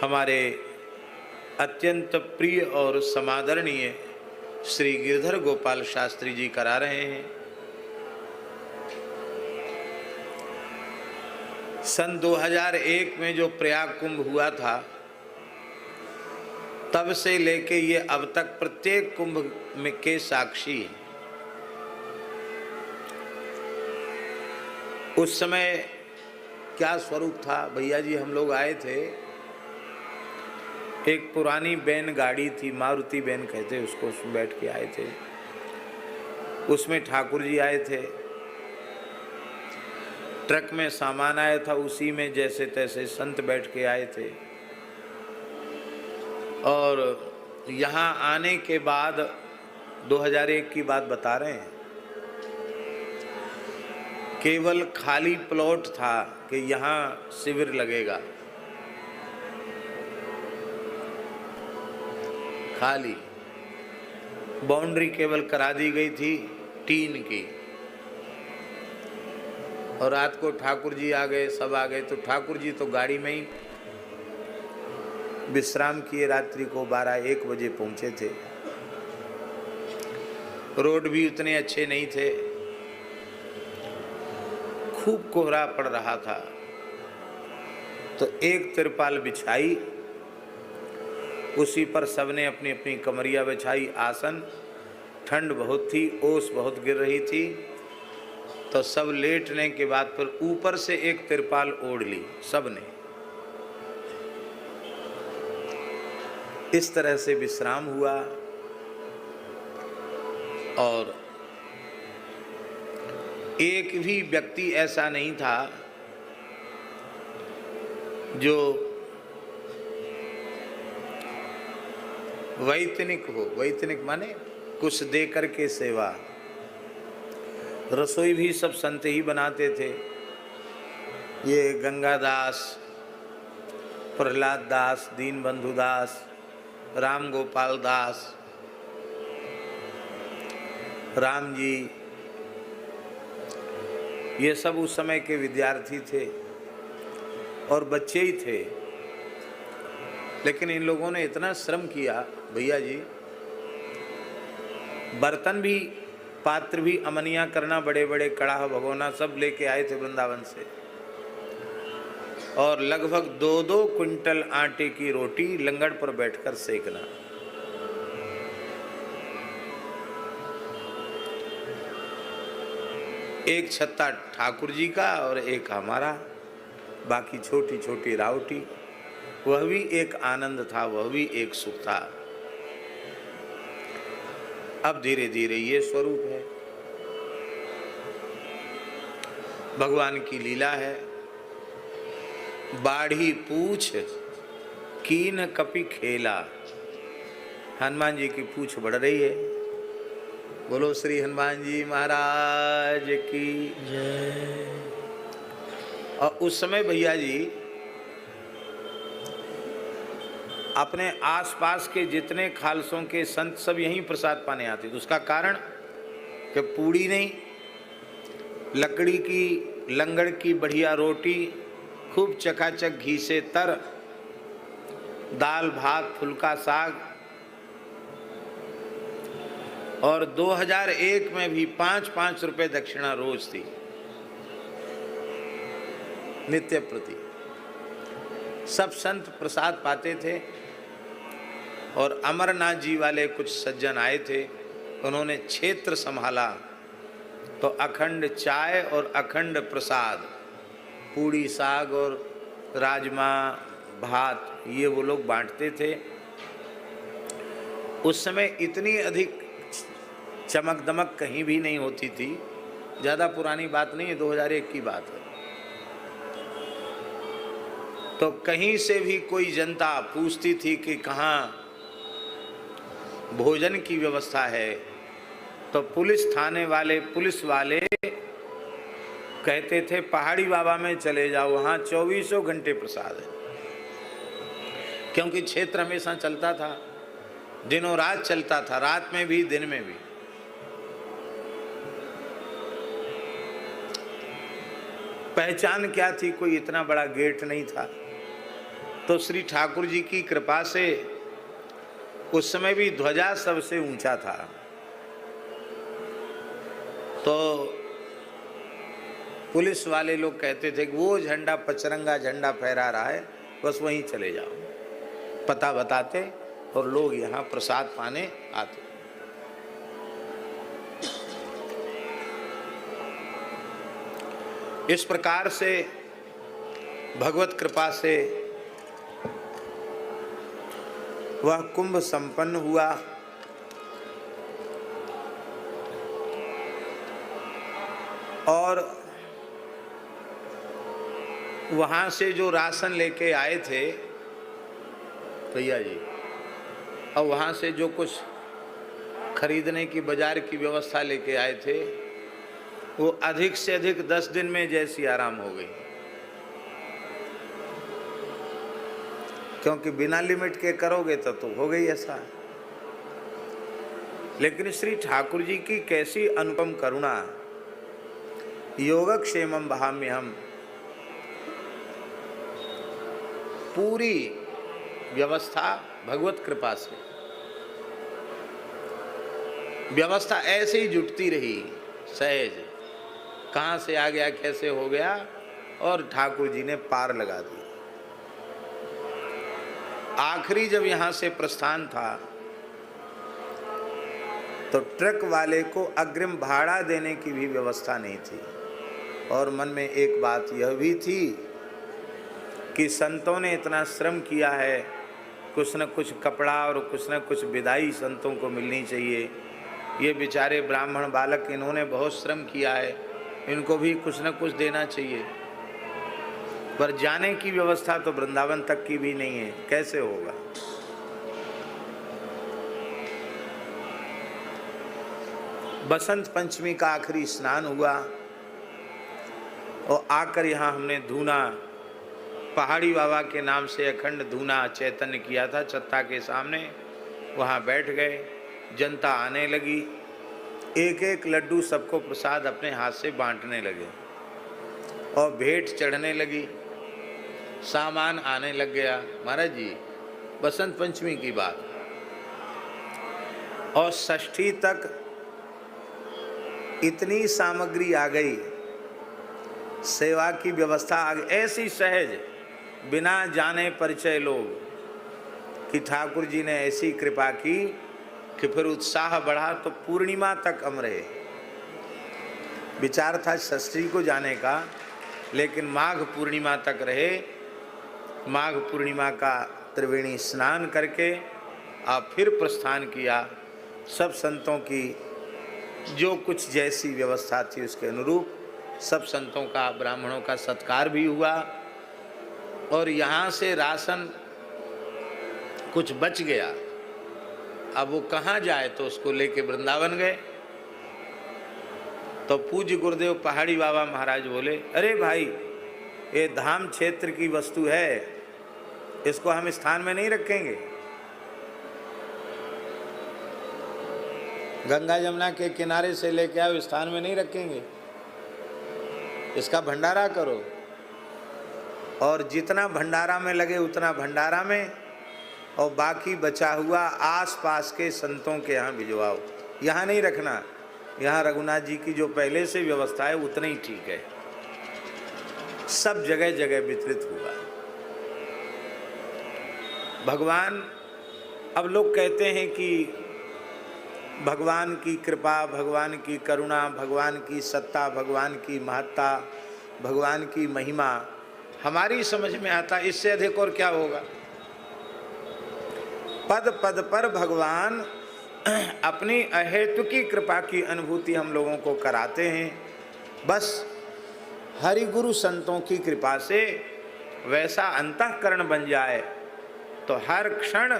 हमारे अत्यंत प्रिय और समादरणीय श्री गिरधर गोपाल शास्त्री जी करा रहे हैं। सन 2001 में जो प्रयाग कुंभ हुआ था, तब से लेके ये अब तक प्रत्येक कुंभ में के साक्षी हैं। उस समय क्या स्वरूप था भैया जी, हम लोग आए थे, एक पुरानी बैन गाड़ी थी, मारुति बैन कहते उसको, उसमें बैठ के आए थे। उसमें ठाकुर जी आए थे, ट्रक में सामान आया था, उसी में जैसे तैसे संत बैठ के आए थे। और यहाँ आने के बाद 2001 की बात बता रहे हैं, केवल खाली प्लॉट था कि यहाँ शिविर लगेगा, खाली बाउंड्री केवल करा दी गई थी टीन की। और रात को ठाकुर जी आ गए, सब आ गए, तो ठाकुर जी तो गाड़ी में ही विश्राम किए, रात्रि को 12-1 बजे पहुंचे थे। रोड भी उतने अच्छे नहीं थे, खूब कोहरा पड़ रहा था। तो एक तिरपाल बिछाई, उसी पर सबने अपनी अपनी कमरिया बिछाई, आसन। ठंड बहुत थी, ओस बहुत गिर रही थी, तो सब लेटने के बाद फिर ऊपर से एक तिरपाल ओढ़ ली सबने। इस तरह से विश्राम हुआ। और एक भी व्यक्ति ऐसा नहीं था जो वैतनिक हो। वैतनिक माने कुछ दे करके सेवा। रसोई भी सब संत ही बनाते थे। ये गंगादास, प्रहलाद दास, दीनबंधु दास, राम गोपाल दास, राम जी, ये सब उस समय के विद्यार्थी थे और बच्चे ही थे। लेकिन इन लोगों ने इतना श्रम किया भैया जी, बर्तन भी, पात्र भी, अमनिया करना, बड़े बड़े कड़ाह भगोना सब लेके आए थे वृंदावन से। और लगभग 2-2 क्विंटल आटे की रोटी लंगड़ पर बैठकर सेकना। एक छत्ता ठाकुर जी का और एक हमारा, बाकी छोटी छोटी रावटी। वह भी एक आनंद था, वह भी एक सुख था। अब धीरे धीरे ये स्वरूप है, भगवान की लीला है। बाढ़ी पूछ कीन कपि खेला। हनुमान जी की पूछ बढ़ रही है। बोलो श्री हनुमान जी महाराज की जय। और उस समय भैया जी अपने आसपास के जितने खालसों के संत सब यहीं प्रसाद पाने आते थे। उसका कारण कि पूड़ी नहीं, लकड़ी की लंगड़ की बढ़िया रोटी, खूब चकाचक घी से तर, दाल भात फुल्का साग। और 2001 में भी 5-5 रुपए दक्षिणा रोज थी, नित्य प्रति। सब संत प्रसाद पाते थे। और अमरनाथ जी वाले कुछ सज्जन आए थे, उन्होंने क्षेत्र संभाला, तो अखंड चाय और अखंड प्रसाद, पूड़ी साग और राजमा भात, ये वो लोग बांटते थे। उस समय इतनी अधिक चमक दमक कहीं भी नहीं होती थी। ज़्यादा पुरानी बात नहीं है, 2001 की बात है। तो कहीं से भी कोई जनता पूछती थी कि कहाँ भोजन की व्यवस्था है, तो पुलिस थाने वाले, पुलिस वाले कहते थे पहाड़ी बाबा में चले जाओ, वहाँ 24 घंटे प्रसाद है। क्योंकि क्षेत्र हमेशा चलता था, दिनों रात चलता था, रात में भी दिन में भी। पहचान क्या थी, कोई इतना बड़ा गेट नहीं था। तो श्री ठाकुर जी की कृपा से उस समय भी ध्वजा सबसे ऊंचा था। तो पुलिस वाले लोग कहते थे कि वो झंडा पचरंगा झंडा फहरा रहा है, बस वहीं चले जाओ, पता बताते और लोग यहाँ प्रसाद पाने आते। इस प्रकार से भगवत कृपा से वह कुंभ संपन्न हुआ। और वहां से जो राशन लेके आए थे भैया जी, और वहां से जो कुछ खरीदने की बाजार की व्यवस्था लेके आए थे, वो अधिक से अधिक 10 दिन में जैसी आराम हो गई, क्योंकि बिना लिमिट के करोगे तो हो गई ऐसा। लेकिन श्री ठाकुर जी की कैसी अनुपम करुणा, योगक्षेमम वहाम्यहम, पूरी व्यवस्था भगवत कृपा से, व्यवस्था ऐसे ही जुटती रही सहज, कहाँ से आ गया कैसे हो गया, और ठाकुर जी ने पार लगा दिया। आखिरी जब यहाँ से प्रस्थान था तो ट्रक वाले को अग्रिम भाड़ा देने की भी व्यवस्था नहीं थी। और मन में एक बात यह भी थी कि संतों ने इतना श्रम किया है, कुछ न कुछ कपड़ा और कुछ न कुछ विदाई संतों को मिलनी चाहिए। ये बेचारे ब्राह्मण बालक, इन्होंने बहुत श्रम किया है, इनको भी कुछ न कुछ देना चाहिए। पर जाने की व्यवस्था तो वृंदावन तक की भी नहीं है, कैसे होगा। बसंत पंचमी का आखिरी स्नान हुआ और आकर यहाँ हमने धूना, पहाड़ी बाबा के नाम से अखंड धूना चैतन्य किया था छत्ता के सामने। वहाँ बैठ गए, जनता आने लगी, एक एक लड्डू सबको प्रसाद अपने हाथ से बांटने लगे और भेंट चढ़ने लगी, सामान आने लग गया। महाराज जी, बसंत पंचमी की बात, और षष्ठी तक इतनी सामग्री आ गई, सेवा की व्यवस्था आ गई, ऐसी सहज, बिना जाने परिचय लोग, कि ठाकुर जी ने ऐसी कृपा की कि फिर उत्साह बढ़ा तो पूर्णिमा तक हम रहे। विचार था षष्ठी को जाने का, लेकिन माघ पूर्णिमा तक रहे। माघ पूर्णिमा का त्रिवेणी स्नान करके आप फिर प्रस्थान किया। सब संतों की जो कुछ जैसी व्यवस्था थी उसके अनुरूप सब संतों का, ब्राह्मणों का सत्कार भी हुआ। और यहाँ से राशन कुछ बच गया, अब वो कहाँ जाए, तो उसको लेके वृंदावन गए। तो पूज्य गुरुदेव पहाड़ी बाबा महाराज बोले, अरे भाई, ये धाम क्षेत्र की वस्तु है, इसको हम स्थान में नहीं रखेंगे। गंगा जमुना के किनारे से लेके आओ, स्थान में नहीं रखेंगे, इसका भंडारा करो, और जितना भंडारा में लगे उतना भंडारा में, और बाकी बचा हुआ आसपास के संतों के यहाँ भिजवाओ, यहाँ नहीं रखना। यहाँ रघुनाथ जी की जो पहले से व्यवस्था है उतना ही ठीक है। सब जगह जगह वितरित हुआ। भगवान, अब लोग कहते हैं कि भगवान की कृपा, भगवान की करुणा, भगवान की सत्ता, भगवान की महत्ता, भगवान की महिमा हमारी समझ में आता, इससे अधिक और क्या होगा। पद पद पर भगवान अपनी अहेतुकी कृपा की अनुभूति हम लोगों को कराते हैं। बस हरि गुरु संतों की कृपा से वैसा अंतःकरण बन जाए तो हर क्षण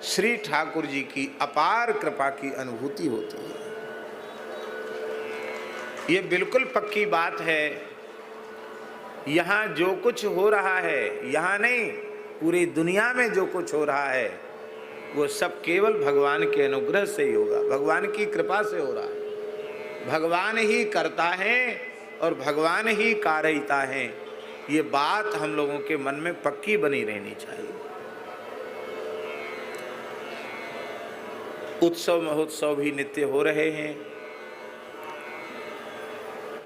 श्री ठाकुर जी की अपार कृपा की अनुभूति होती है। ये बिल्कुल पक्की बात है। यहाँ जो कुछ हो रहा है, यहाँ नहीं, पूरी दुनिया में जो कुछ हो रहा है वो सब केवल भगवान के अनुग्रह से ही होगा, भगवान की कृपा से हो रहा है। भगवान ही करता है और भगवान ही कारयिता है। ये बात हम लोगों के मन में पक्की बनी रहनी चाहिए। उत्सव महोत्सव भी नित्य हो रहे हैं।